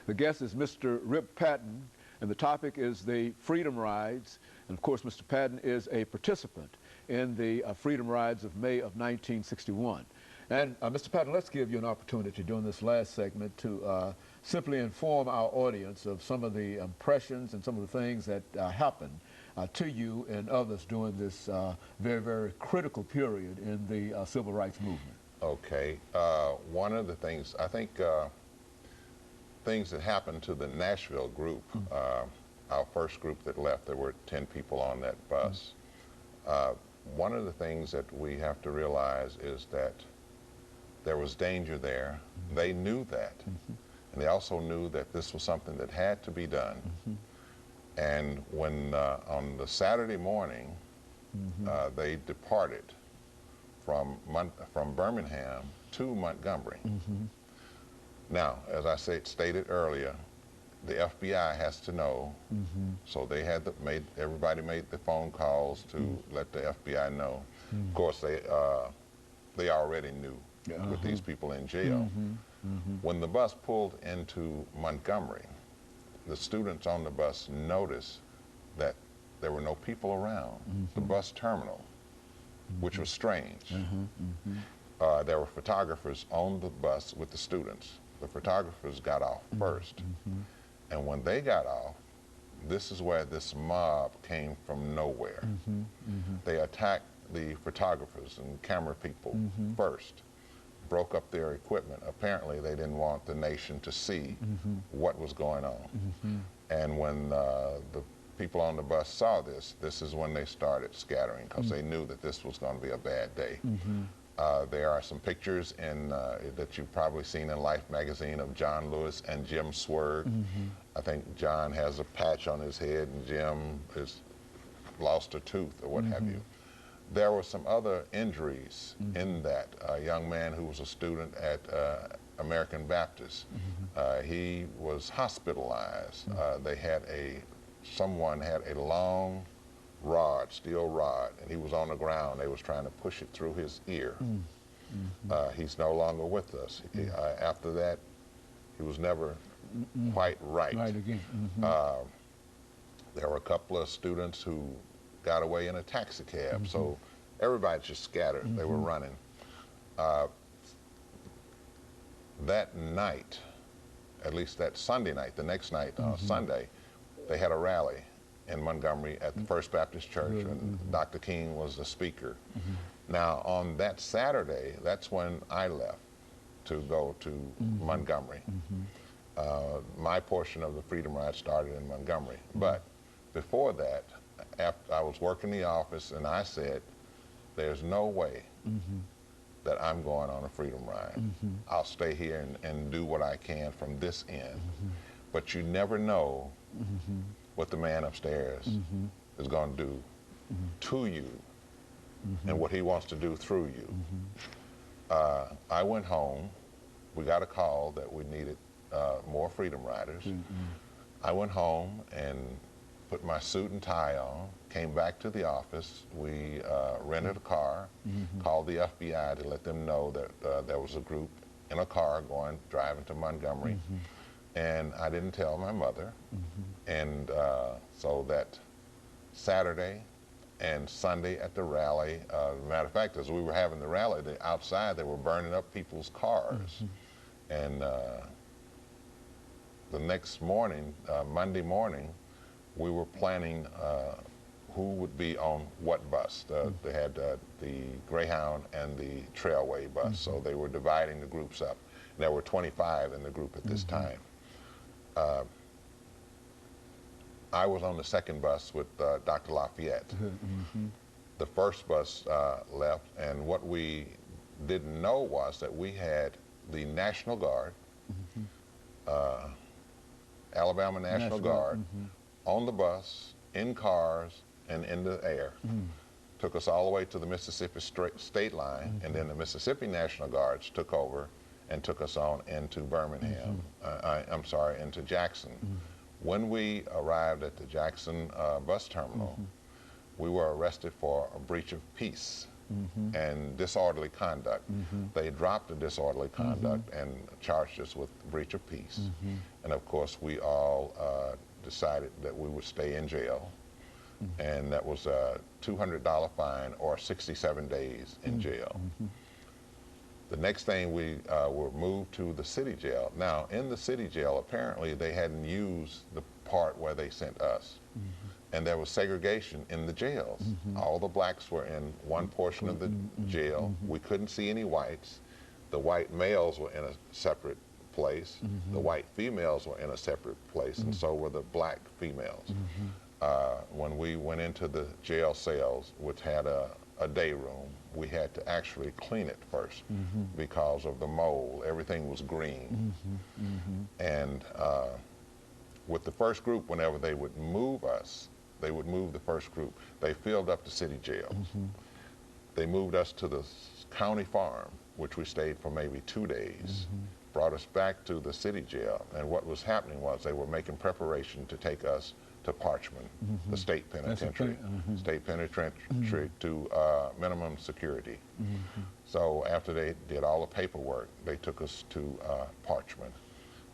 The guest is Mr. Rip Patton, and the topic is the Freedom Rides. And of course, Mr. Patton is a participant in the Freedom Rides of May of 1961. And Mr. Patton, let's give you an opportunity during this last segment to simply inform our audience of some of the impressions and some of the things that happened to you and others during this very, very critical period in the civil rights movement. Okay. One of the things, I think, things that happened to the Nashville group, our first group that left, there were 10 people on that bus. One of the things that we have to realize is that there was danger there. They knew that. And they also knew that this was something that had to be done. And when on the Saturday morning, they departed from Birmingham to Montgomery. Now, as I stated earlier, the FBI has to know, so they had everybody made the phone calls to let the FBI know. Of course, they already knew with these people in jail. When the bus pulled into Montgomery, the students on the bus noticed that there were no people around the bus terminal, which was strange. There were photographers on the bus with the students. The photographers got off first. And when they got off, this is where this mob came from nowhere. They attacked the photographers and camera people first, broke up their equipment. Apparently, they didn't want the nation to see what was going on. And when the people on the bus saw this, this is when they started scattering, because they knew that this was going to be a bad day. There are some pictures that you've probably seen in Life magazine of John Lewis and Jim Swerve. I think John has a patch on his head and Jim has lost a tooth or what have you. There were some other injuries in that. A young man who was a student at American Baptist, he was hospitalized. Someone had a long rod, steel rod, and he was on the ground. They was trying to push it through his ear. He's no longer with us. After that, he was never quite right. Again. There were a couple of students who got away in a taxi cab, so everybody just scattered. They were running. That night, at least that Sunday night, the next night, Sunday, they had a rally in Montgomery at the First Baptist Church, and Dr. King was the speaker. Now, on that Saturday, that's when I left to go to Montgomery. My portion of the Freedom Ride started in Montgomery, but before that, after I was working the office, and I said, there's no way that I'm going on a Freedom Ride. I'll stay here and do what I can from this end. But you never know what the man upstairs is going to do to you and what he wants to do through you. I went home. We got a call that we needed more Freedom Riders. I went home and put my suit and tie on, came back to the office. We rented a car, called the FBI to let them know that there was a group in a car driving to Montgomery. And I didn't tell my mother. And so that Saturday and Sunday at the rally, matter of fact, as we were having the rally, outside they were burning up people's cars. And the next morning, Monday morning, we were planning who would be on what bus. They had the Greyhound and the Trailway bus, so they were dividing the groups up. And there were 25 in the group at this time. I was on the second bus with Dr. Lafayette. The first bus left, and what we didn't know was that we had the National Guard, Alabama National Guard, on the bus, in cars, and in the air. Took us all the way to the Mississippi state line, and then the Mississippi National Guards took over and took us on into Birmingham, I'm sorry, into Jackson. When we arrived at the Jackson bus terminal, we were arrested for a breach of peace. and disorderly conduct. They dropped the disorderly conduct and charged us with breach of peace. And of course, we all decided that we would stay in jail. And that was a $200 fine or 67 days in jail. The next thing, we were moved to the city jail. Now, in the city jail, apparently they hadn't used the part where they sent us. And there was segregation in the jails. All the blacks were in one portion of the jail. We couldn't see any whites. The white males were in a separate place. The white females were in a separate place, and so were the black females. When we went into the jail cells, which had a day room, we had to actually clean it first because of the mold. Everything was green. And with the first group, whenever they would move us, they would move the first group. They filled up the city jails. They moved us to the county farm, which we stayed for maybe 2 days, brought us back to the city jail. And what was happening was they were making preparation to take us to Parchman, the state penitentiary, to minimum security. So after they did all the paperwork, they took us to Parchman.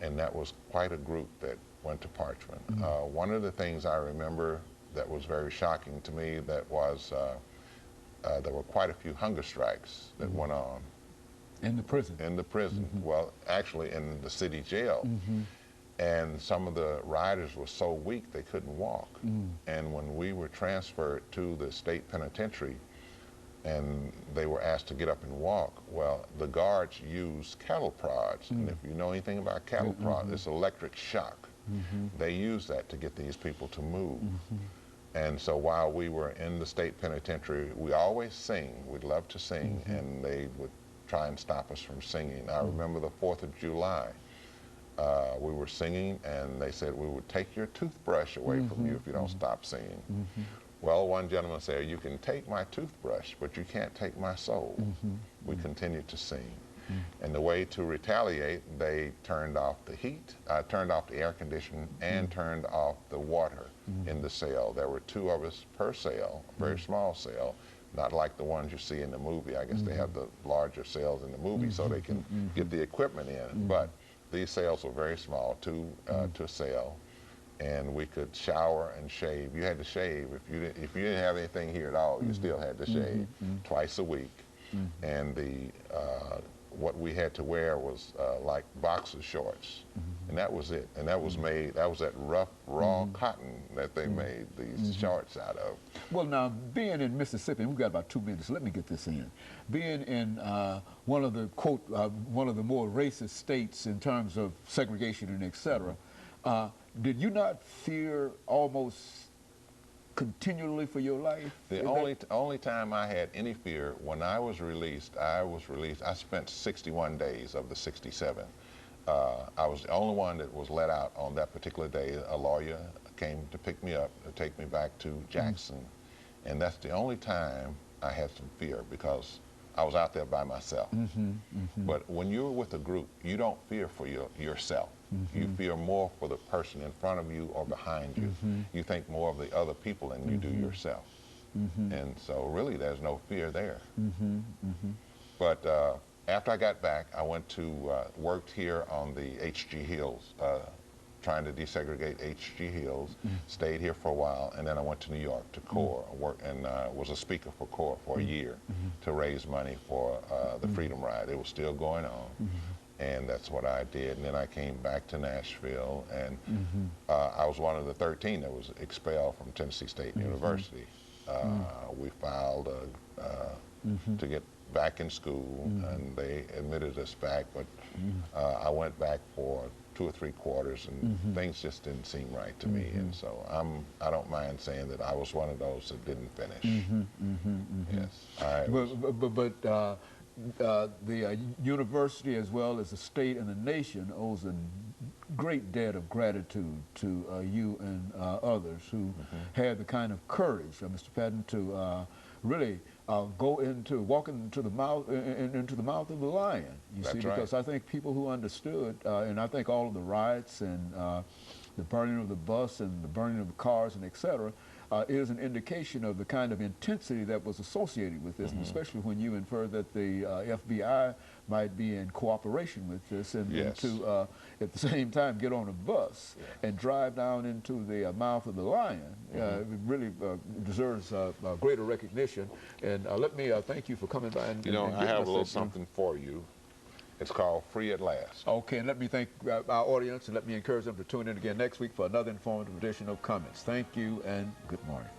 And that was quite a group that went to Parchman. One of the things I remember that was very shocking to me, that was there were quite a few hunger strikes that went on. In the prison? In the prison. Well, actually in the city jail. And some of the riders were so weak they couldn't walk. And when we were transferred to the state penitentiary and they were asked to get up and walk, well, the guards used cattle prods. And if you know anything about cattle prods, it's electric shock. They use that to get these people to move. And so while we were in the state penitentiary, we always sing. We'd love to sing, and they would try and stop us from singing. I remember the 4th of July. We were singing, and they said, we would take your toothbrush away from you if you don't stop singing. Well, one gentleman said, you can take my toothbrush, but you can't take my soul. We continued to sing. And the way to retaliate, they turned off the heat, turned off the air conditioning, and turned off the water in the cell. There were 2 of us per cell, a very small cell, not like the ones you see in the movie. I guess they have the larger cells in the movie so they can get the equipment in. But these cells were very small, 2 to a cell, and we could shower and shave. You had to shave. If you didn't have anything here at all, you still had to shave twice a week. And what we had to wear was like boxer shorts, and that was it. And that was made, that was that rough, raw cotton that they made these shorts out of. Well, now, being in Mississippi, and we've got about 2 minutes, let me get this in. Being in one of the, quote, one of the more racist states in terms of segregation and et cetera, did you not fear almost continually for your life? The only time I had any fear, when I was released, I spent 61 days of the 67. I was the only one that was let out on that particular day. A lawyer came to pick me up, to take me back to Jackson. And that's the only time I had some fear, because I was out there by myself. But when you're with a group, you don't fear for yourself. You fear more for the person in front of you or behind you. You think more of the other people than you do yourself. And so really there's no fear there. But after I got back, I went to, worked here on the HG Hills, trying to desegregate HG Hills, stayed here for a while, and then I went to New York to CORE, and was a speaker for CORE for a year to raise money for the Freedom Ride. It was still going on. And that's what I did. And then I came back to Nashville, and I was one of the 13 that was expelled from Tennessee State University. We filed to get back in school, and they admitted us back, but I went back for 2 or 3 quarters, and things just didn't seem right to me. And so I don't mind saying that I was one of those that didn't finish. Yes. The university, as well as the state and the nation, owes a great debt of gratitude to you and others who had the kind of courage, Mr. Patton, to really walk into the mouth of the lion. You see, because I think people who understood, and I think all of the riots and the burning of the bus and the burning of the cars and et cetera, is an indication of the kind of intensity that was associated with this, and especially when you infer that the FBI might be in cooperation with this, and, Yes. and to at the same time get on a bus and drive down into the mouth of the lion. It really deserves greater recognition. And let me thank you for coming by. And, You know, and I giving have us a little that, something for you. It's called Free at Last. Okay, and let me thank our audience, and let me encourage them to tune in again next week for another informative edition of Comments. Thank you, and good morning.